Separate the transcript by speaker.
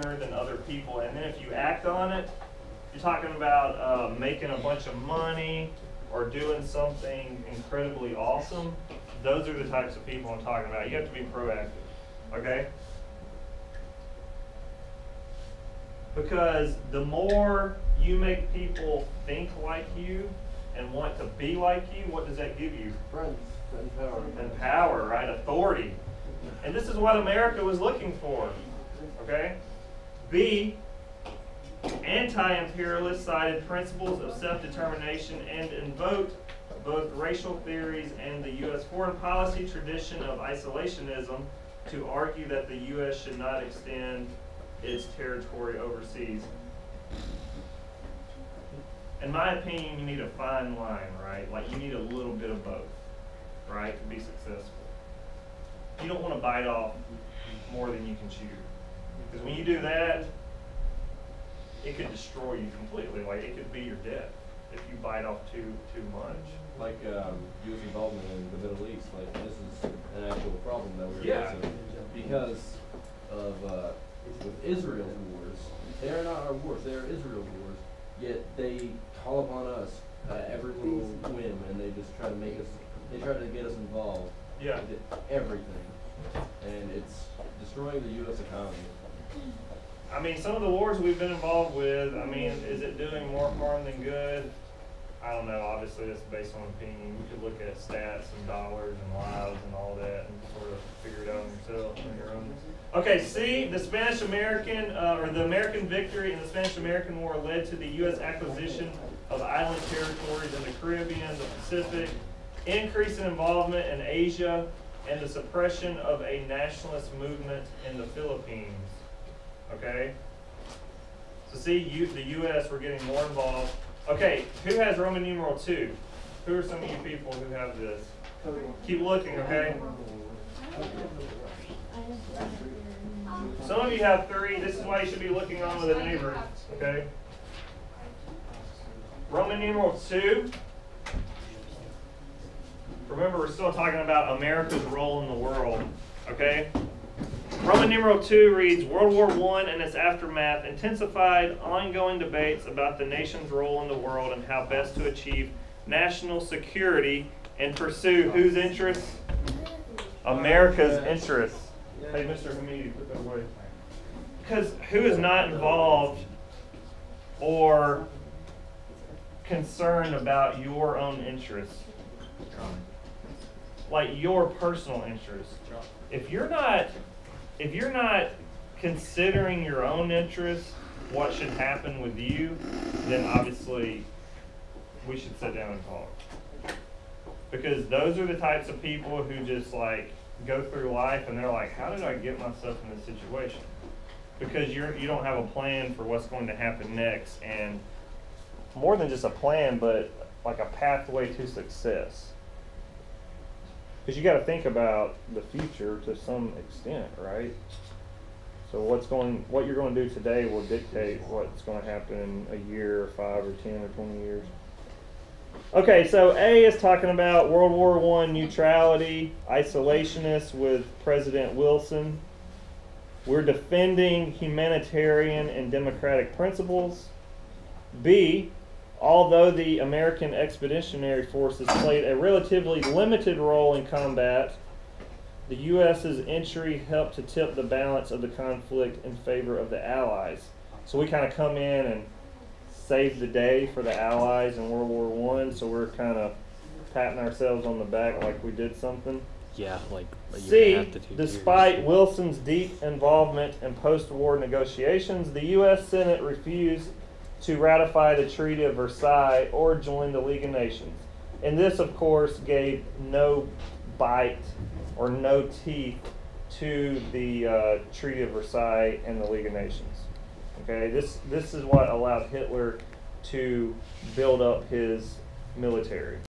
Speaker 1: sooner than other people, and then if you act on it, you're talking about making a bunch of money or doing something incredibly awesome. Those are the types of people I'm talking about. You have to be proactive, okay? Because the more you make people think like you and want to be like you, what does that give you?
Speaker 2: Friends and power.
Speaker 1: And power, right? Authority. And this is what America was looking for, okay? B, anti-imperialists cited principles of self-determination and invoked both racial theories and the U.S. foreign policy tradition of isolationism to argue that the U.S. should not extend its territory overseas. In my opinion, you need a fine line, right? Like you need a little bit of both, right, to be successful. You don't want to bite off more than you can chew. Because when you do that, it could destroy you completely. Like it could be your death if you bite off too much.
Speaker 2: Like U.S. involvement in the Middle East, like this is an actual problem that we're facing because of with Israel's wars. They are not our wars; they are Israel's wars. Yet they call upon us every little whim, and they just try to make us. They try to get us involved.
Speaker 1: Yeah.
Speaker 2: With everything, and it's destroying the U.S. economy.
Speaker 1: I mean, some of the wars we've been involved with, I mean, is it doing more harm than good? I don't know. Obviously, that's based on opinion. You could look at stats and dollars and lives and all that and sort of figure it out yourself on your own. Okay, C, the Spanish-American, or the American victory in the Spanish-American War led to the U.S. acquisition of island territories in the Caribbean, the Pacific, increase in involvement in Asia, and the suppression of a nationalist movement in the Philippines. Okay? So see, the U.S. were getting more involved. Okay, who has Roman numeral 2? Who are some of you people who have this? Keep looking, okay? Some of you have 3. This is why you should be looking on with a neighbor, okay? Roman numeral 2. Remember, we're still talking about America's role in the world, okay? Roman numeral 2 reads, World War I and its aftermath intensified ongoing debates about the nation's role in the world and how best to achieve national security and pursue whose interests? America's interests. Hey, Mr. Hamidi, put that away. Because who is not involved or concerned about your own interests? Like your personal interests. If you're not considering your own interests, what should happen with you, then obviously we should sit down and talk. Because those are the types of people who just like go through life and they're like, how did I get myself in this situation? Because you don't have a plan for what's going to happen next, and more than just a plan, but like a pathway to success. Because you got to think about the future to some extent, right? So what you're going to do today will dictate what's going to happen in a year, or 5 or 10 or 20 years. Okay, so A is talking about World War I neutrality, isolationists with President Wilson. We're defending humanitarian and democratic principles. B, although the American Expeditionary Forces played a relatively limited role in combat, the U.S.'s entry helped to tip the balance of the conflict in favor of the Allies. So we kind of come in and save the day for the Allies in World War I, so we're kind of patting ourselves on the back like we did something.
Speaker 3: Yeah, like
Speaker 1: C, despite Wilson's deep involvement in post-war negotiations, the U.S. Senate refused to ratify the Treaty of Versailles or join the League of Nations. And this, of course, gave no bite or no teeth to the Treaty of Versailles and the League of Nations. Okay, this is what allowed Hitler to build up his military.